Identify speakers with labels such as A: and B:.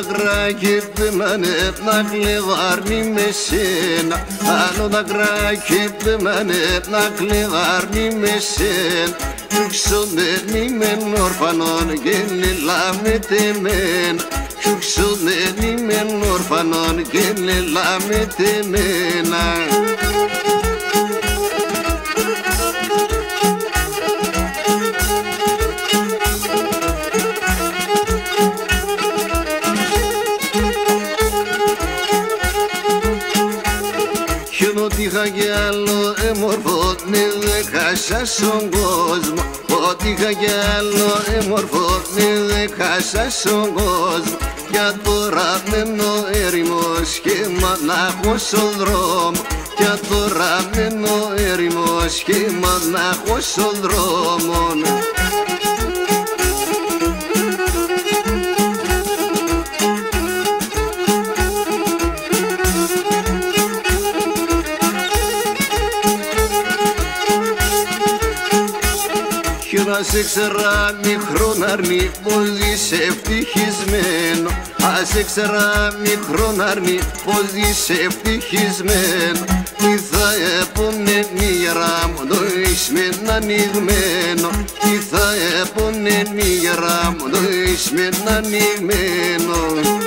A: δακράκι πέμανε να κλειδάρνει με σένα. Άλλο δακράκι πέμανε να κλειδάρνει με σένα. Κι ξωμένη μεν ορφανών και λελάμε τεμένα. Κι ξωμένη μεν ορφανών και λελάμε τεμένα. Ό,τι είχα κι άλλο έμορφο, ναι δεν χάσα στον κόσμο. Ό,τι είχα κι άλλο έμορφο, ναι δεν χάσα στον κόσμο. Για τώρα μένω έρημος και μονάχος στον δρόμο. Για τώρα μένω έρημος και μονάχος στον δρόμο. Ας έξερα μικρόν αρνί πως είσαι ευτυχισμένο. Ας έξερα μικρόν αρνί πως είσαι ευτυχισμένο. Τι θα έπωνε μοίρα μου το ίσμεν ανοιγμένο. Τι θα έπωνε μοίρα μου το ίσμεν ανοιγμένο.